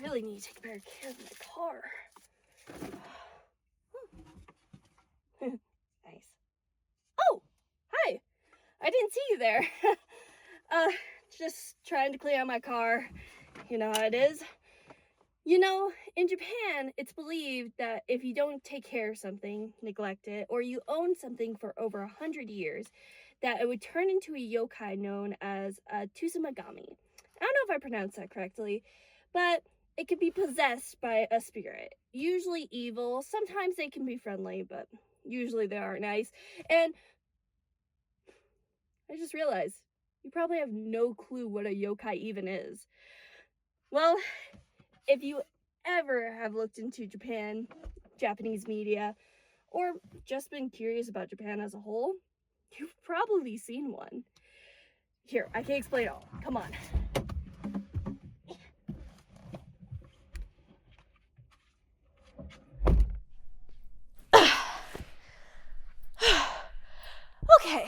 really need to take better care of my car. Nice. Oh, hi. I didn't see you there. Just trying to clean out my car. You know how it is. You know, in Japan, it's believed that if you don't take care of something, neglect it, or you own something for over 100 years, that it would turn into a yokai known as a Tsusamagami. I don't know if I pronounced that correctly, but it can be possessed by a spirit, usually evil. Sometimes they can be friendly, but usually they aren't nice. And I just realized, you probably have no clue what a yokai even is. Well, if you ever have looked into Japanese media, or just been curious about Japan as a whole, you've probably seen one. Here, I can explain it all. Come on. Okay,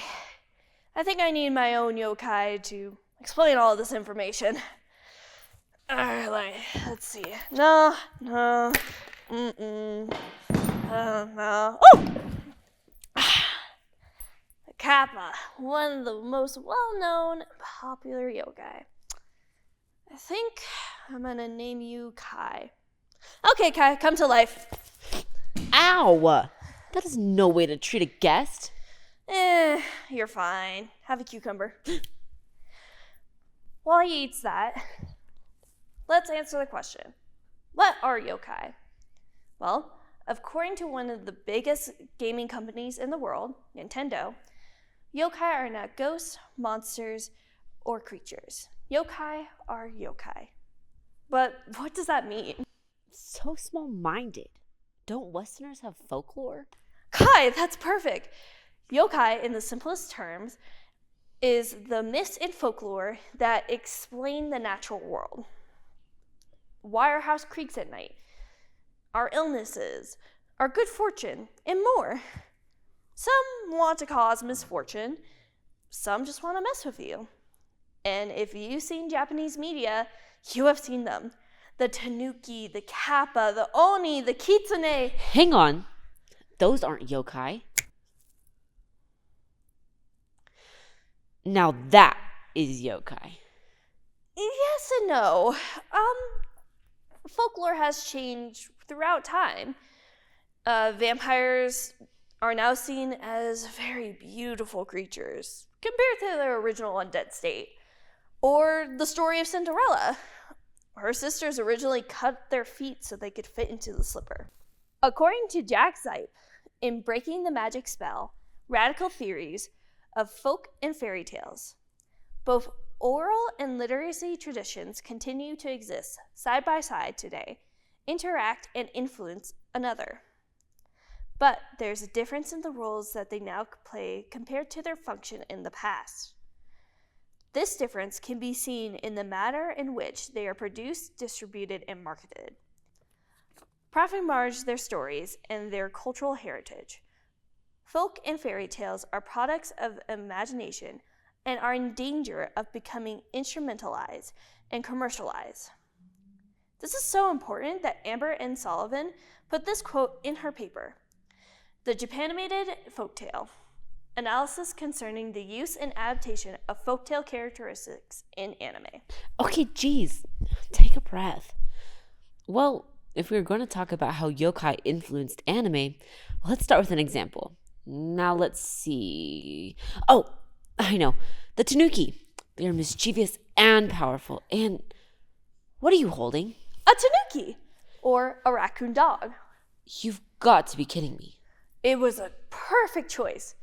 I think I need my own yokai to explain all this information. Alright, let's see. No. No. Oh! The Kappa, one of the most well-known and popular yokai. I think I'm gonna name you Kai. Okay, Kai, come to life. Ow! That is no way to treat a guest. You're fine. Have a cucumber. While he eats that, let's answer the question. What are yokai? Well, according to one of the biggest gaming companies in the world, Nintendo, yokai are not ghosts, monsters, or creatures. Yokai are yokai. But what does that mean? So small-minded. Don't Westerners have folklore? Kai, that's perfect. Yokai, in the simplest terms, is the myths and folklore that explain the natural world. Why our house creaks at night, our illnesses, our good fortune, and more. Some want to cause misfortune, some just want to mess with you. And if you've seen Japanese media, you have seen them. The Tanuki, the Kappa, the Oni, the Kitsune. Hang on. Those aren't yokai. Now that is yokai. Yes and no. Folklore has changed throughout time. Vampires are now seen as very beautiful creatures compared to their original undead state. Or the story of Cinderella. Her sisters originally cut their feet so they could fit into the slipper. According to Jack Zipe, in Breaking the Magic Spell, Radical Theories of Folk and Fairy Tales, both oral and literacy traditions continue to exist side by side today, interact and influence another. But there's a difference in the roles that they now play compared to their function in the past. This difference can be seen in the manner in which they are produced, distributed, and marketed. Profit merge their stories and their cultural heritage. Folk and fairy tales are products of imagination and are in danger of becoming instrumentalized and commercialized. This is so important that Amber N. Sullivan put this quote in her paper, The Japanimated Folktale, Analysis Concerning the Use and Adaptation of Folktale Characteristics in Anime. Okay, geez. Take a breath. Well, if we were going to talk about how yokai influenced anime, let's start with an example. Now let's see. Oh, I know. The Tanuki. They are mischievous and powerful. And what are you holding? A Tanuki, or a raccoon dog. You've got to be kidding me. It was a perfect choice.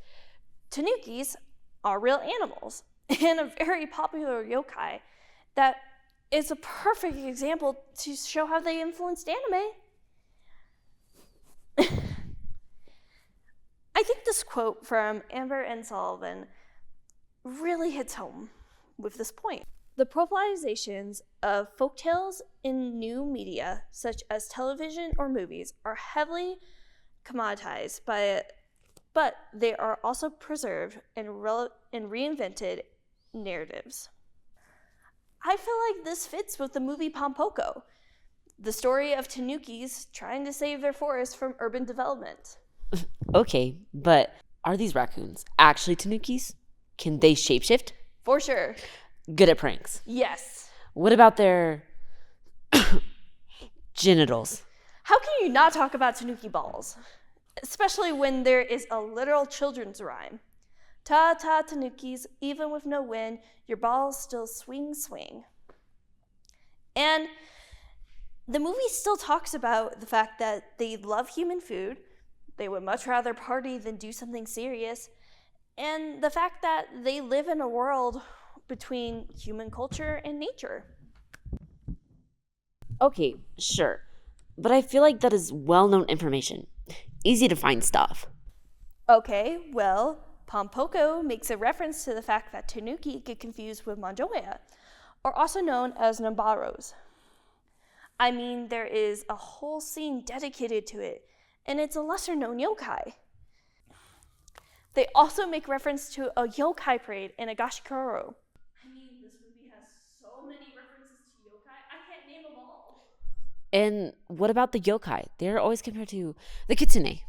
Tanukis are real animals and a very popular yokai that is a perfect example to show how they influenced anime. I think this quote from Amber N. Sullivan really hits home with this point. The profilizations of folktales in new media, such as television or movies, are heavily commoditized but they are also preserved and reinvented narratives. I feel like this fits with the movie Pompoko. The story of Tanukis trying to save their forest from urban development. Okay, but are these raccoons actually Tanukis? Can they shapeshift? For sure. Good at pranks. Yes. What about their genitals? How can you not talk about Tanuki balls? Especially when there is a literal children's rhyme. Ta-ta Tanukis, even with no wind, your balls still swing, swing. And the movie still talks about the fact that they love human food, they would much rather party than do something serious, and the fact that they live in a world between human culture and nature. Okay, sure. But I feel like that is well-known information. Easy to find stuff. Okay, well, Pompoko makes a reference to the fact that Tanuki get confused with Manjoya, or also known as Nambaros. I mean, there is a whole scene dedicated to it, and it's a lesser-known yokai. They also make reference to a yokai parade in Agashikoro. I mean, this movie has so many references to yokai, I can't name them all. And what about the yokai? They're always compared to the kitsune.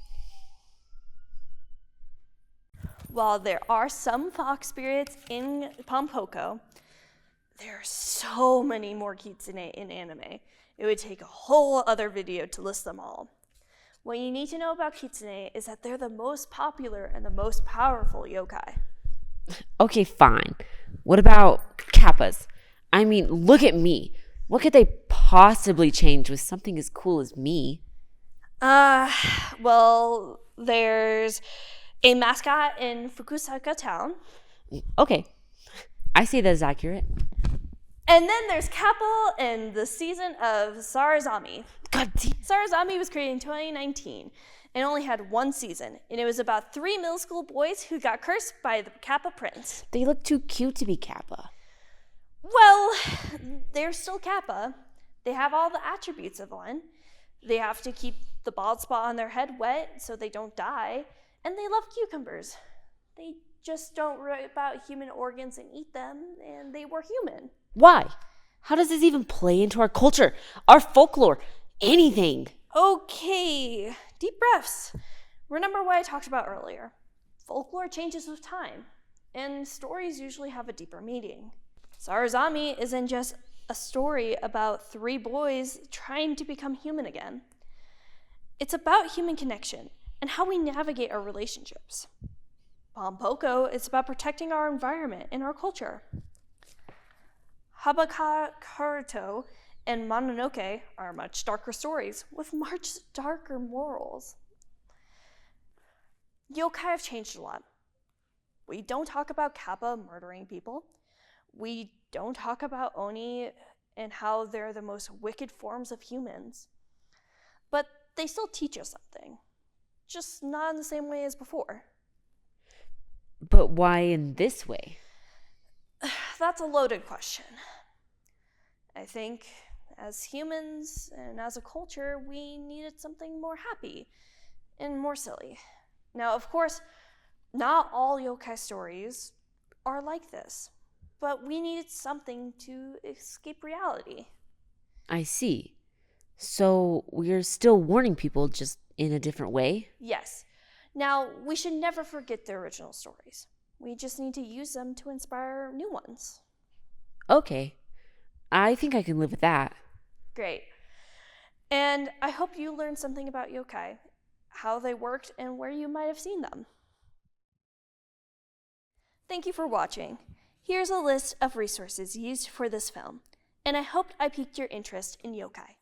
While there are some fox spirits in Pompoko, there are so many more kitsune in anime. It would take a whole other video to list them all. What you need to know about kitsune is that they're the most popular and the most powerful yokai. Okay, fine. What about kappas? I mean, look at me. What could they possibly change with something as cool as me? Well, there's a mascot in Fukusaka town. Okay, I say that is accurate. And then there's Campbell and the season of Sarazami. God damn. Sarazami was created in 2019 and only had one season, and it was about 3 middle school boys who got cursed by the Kappa prince. They look too cute to be kappa. Well, they're still Kappa. They have all the attributes of one. They have to keep the bald spot on their head wet so they don't die, and they love cucumbers. They just don't rip out human organs and eat them, and they were human. Why? How does this even play into our culture, our folklore, anything? Okay, deep breaths. Remember what I talked about earlier. Folklore changes with time, and stories usually have a deeper meaning. Sarazami isn't just a story about 3 boys trying to become human again. It's about human connection and how we navigate our relationships. Pompoko is about protecting our environment and our culture. Habakaruto and Mononoke are much darker stories with much darker morals. Yokai have changed a lot. We don't talk about Kappa murdering people. We don't talk about Oni and how they're the most wicked forms of humans. But they still teach us something, just not in the same way as before. But why in this way? That's a loaded question. I think as humans and as a culture, we needed something more happy and more silly. Now, of course, not all yokai stories are like this, but we needed something to escape reality. I see. So we're still warning people, just in a different way? Yes. Now, we should never forget the original stories. We just need to use them to inspire new ones. Okay. I think I can live with that. Great. And I hope you learned something about yokai, how they worked, and where you might have seen them. Thank you for watching. Here's a list of resources used for this film, and I hoped I piqued your interest in yokai.